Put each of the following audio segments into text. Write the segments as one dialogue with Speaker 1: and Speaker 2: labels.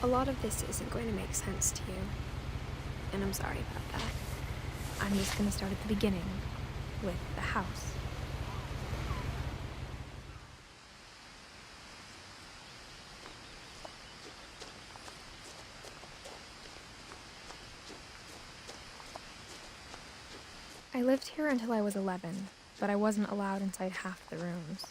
Speaker 1: A lot of this isn't going to make sense to you, and I'm sorry about that. I'm just going to start at the beginning, with the house. I lived here until I was 11, but I wasn't allowed inside half the rooms.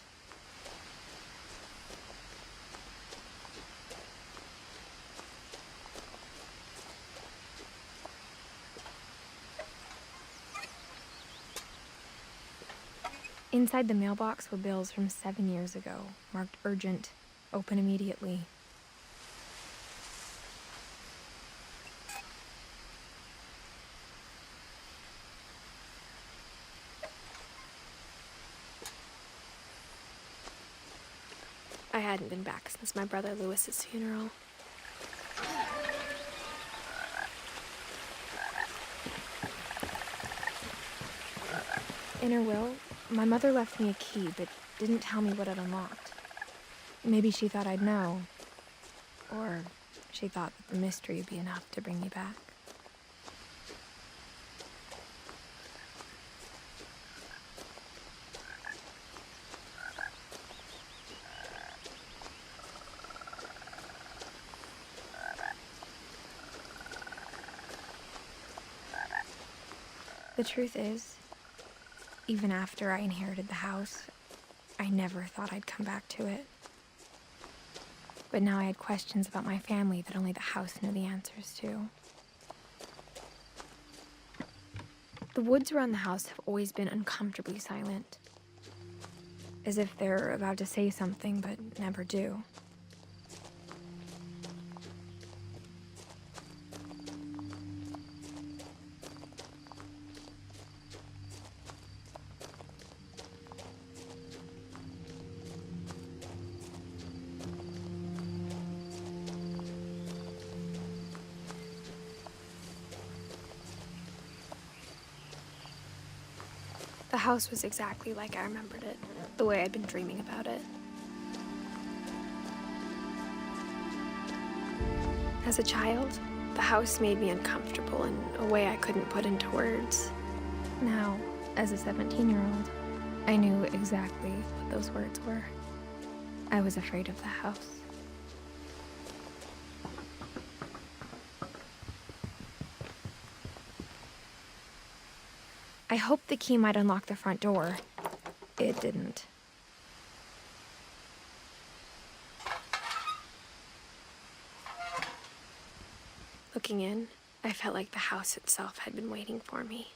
Speaker 1: Inside the mailbox were bills from 7 years ago, marked urgent, open immediately. I hadn't been back since my brother Lewis's funeral. In her will, my mother left me a key, but didn't tell me what it unlocked. Maybe she thought I'd know. Or she thought that the mystery would be enough to bring me back. The truth is, even after I inherited the house, I never thought I'd come back to it. But now I had questions about my family that only the house knew the answers to. The woods around the house have always been uncomfortably silent, as if they're about to say something but never do. The house was exactly like I remembered it, the way I'd been dreaming about it. As a child, the house made me uncomfortable in a way I couldn't put into words. Now, as a 17-year-old, I knew exactly what those words were. I was afraid of the house. I hoped the key might unlock the front door. It didn't. Looking in, I felt like the house itself had been waiting for me.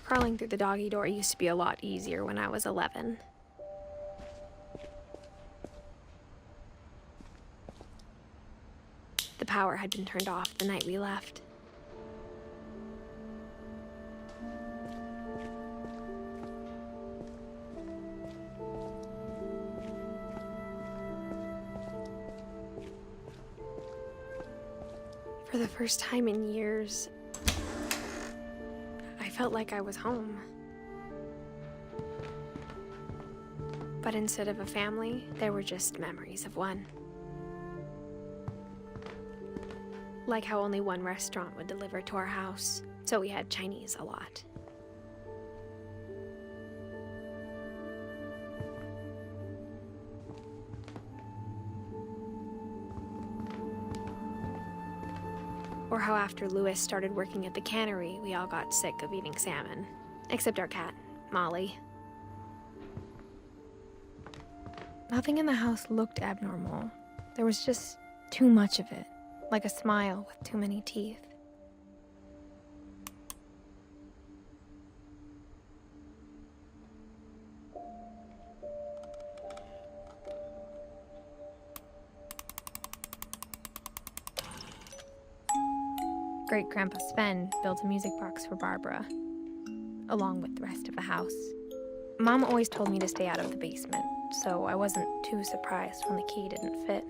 Speaker 1: Crawling through the doggy door used to be a lot easier when I was 11. The power had been turned off the night we left. For the first time in years, I felt like I was home. But instead of a family, there were just memories of one. Like how only one restaurant would deliver to our house, so we had Chinese a lot. Or how after Louis started working at the cannery, we all got sick of eating salmon. Except our cat, Molly. Nothing in the house looked abnormal. There was just too much of it, like a smile with too many teeth. Great-Grandpa Sven built a music box for Barbara, along with the rest of the house. Mom always told me to stay out of the basement, so I wasn't too surprised when the key didn't fit.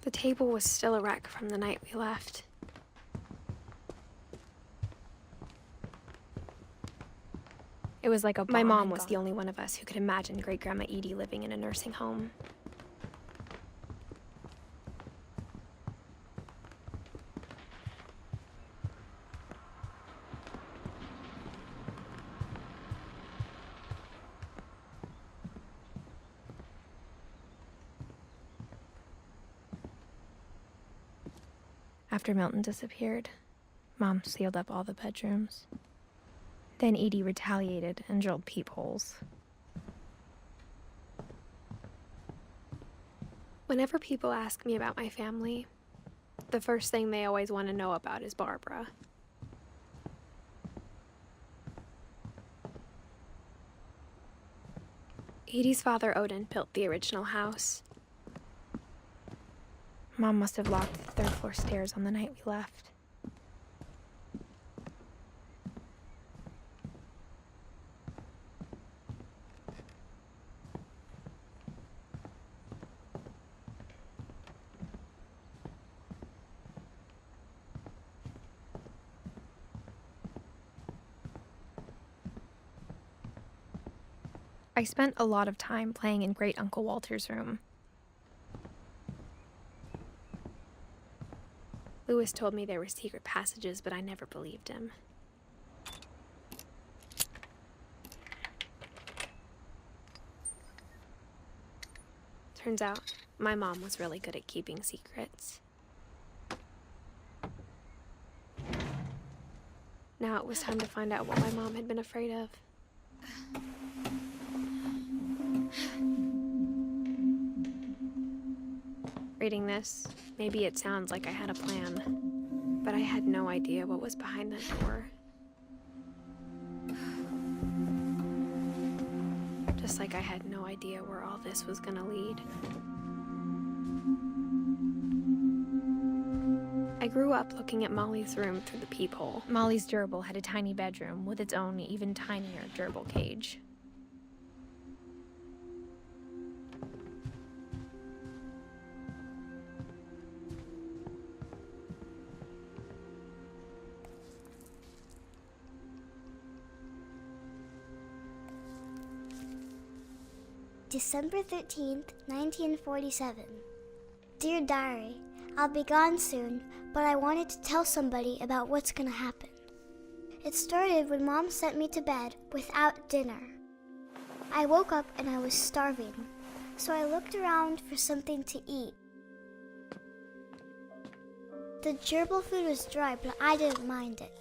Speaker 1: The table was still a wreck from the night we left. It was like my mom was the only one of us who could imagine Great-Grandma Edie living in a nursing home. After Milton disappeared, Mom sealed up all the bedrooms. Then Edie retaliated and drilled peepholes. Whenever people ask me about my family, the first thing they always want to know about is Barbara. Edie's father, Odin, built the original house. Mom must have locked the third-floor stairs on the night we left. I spent a lot of time playing in Great Uncle Walter's room. Louis told me there were secret passages, but I never believed him. Turns out, my mom was really good at keeping secrets. Now it was time to find out what my mom had been afraid of. Reading this, maybe it sounds like I had a plan, but I had no idea what was behind that door. Just like I had no idea where all this was gonna lead. I grew up looking at Molly's room through the peephole. Molly's gerbil had a tiny bedroom with its own even tinier gerbil cage.
Speaker 2: December 13th, 1947. Dear Diary, I'll be gone soon, but I wanted to tell somebody about what's gonna happen. It started when Mom sent me to bed without dinner. I woke up and I was starving, so I looked around for something to eat. The gerbil food was dry, but I didn't mind it.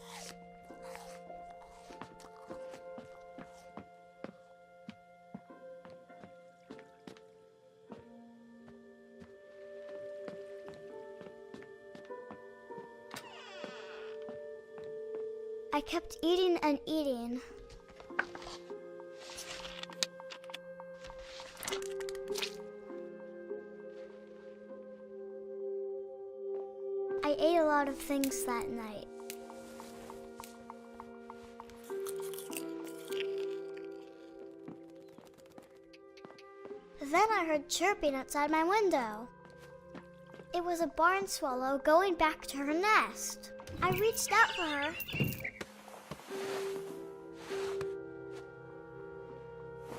Speaker 2: I kept eating and eating. I ate a lot of things that night. Then I heard chirping outside my window. It was a barn swallow going back to her nest. I reached out for her.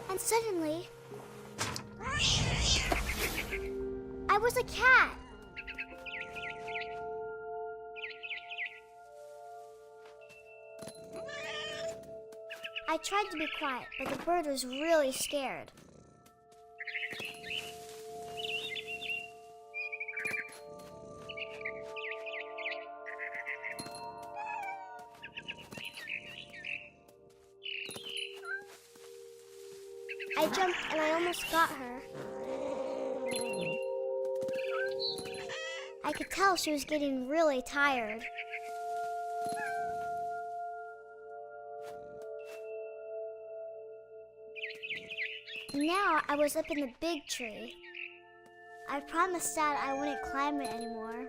Speaker 2: And suddenly, I was a cat. I tried to be quiet, but the bird was really scared. I jumped and I almost got her. I could tell she was getting really tired. Now I was up in the big tree. I promised Dad I wouldn't climb it anymore.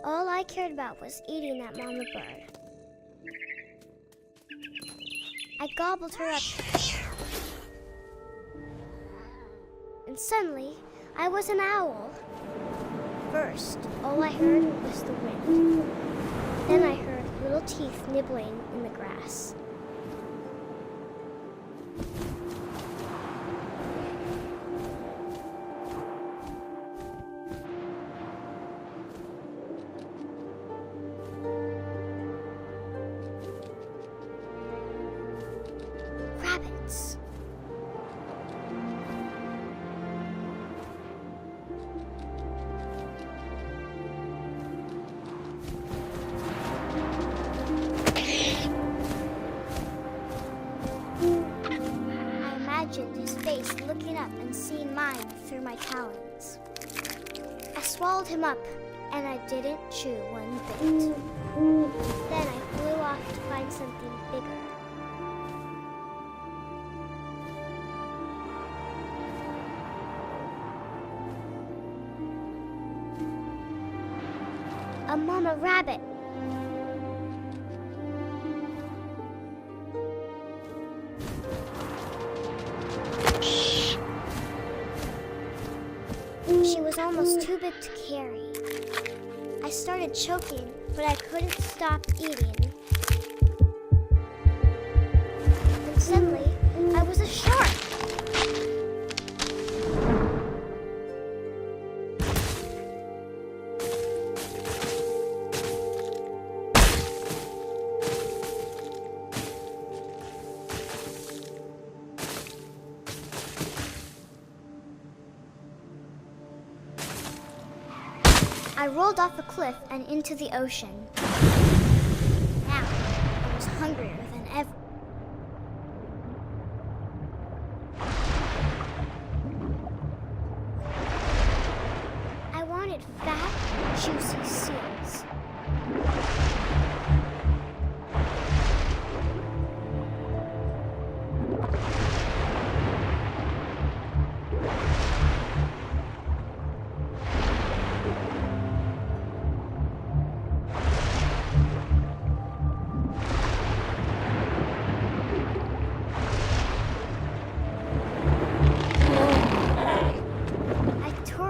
Speaker 2: All I cared about was eating that mama bird. I gobbled her up. And suddenly, I was an owl. First, all I heard was the wind. Then I heard little teeth nibbling in the grass. Rabbits. I imagined his face looking up and seeing mine through my talons. I swallowed him up, and I didn't chew one bit. Then I flew off to find something bigger. A mama rabbit. She was almost too big to carry. I started choking, but I couldn't stop eating. And suddenly, I was a shark. I rolled off a cliff and into the ocean. Now, I was hungrier than ever. I wanted fat, juicy seals.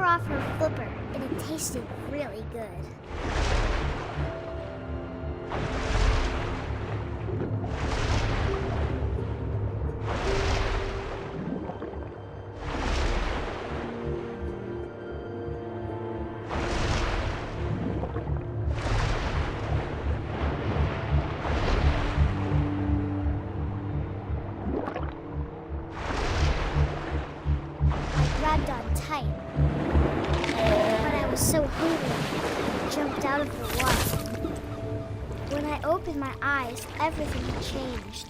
Speaker 2: Off her flipper, and it tasted really good. I grabbed on tight. But I was so hungry, I jumped out of the water. When I opened my eyes, everything had changed.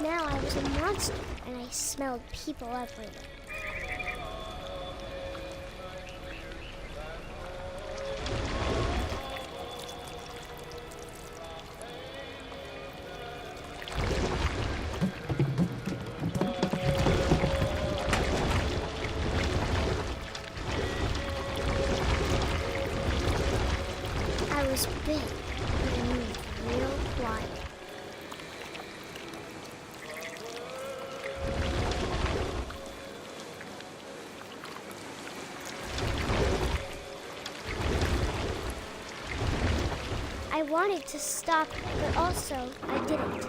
Speaker 2: Now I was a monster, and I smelled people everywhere. I was big, but I moved real quiet. I wanted to stop, but also I didn't.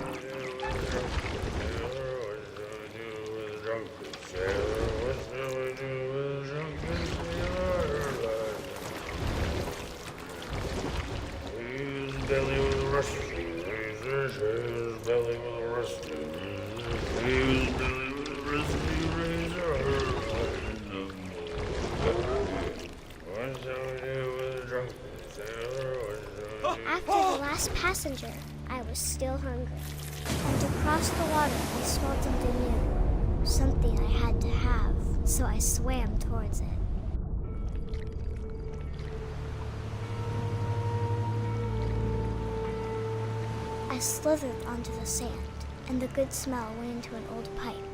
Speaker 2: passenger, I was still hungry. And across the water, I smelled something new. Something I had to have, so I swam towards it. I slithered onto the sand, and the good smell went into an old pipe.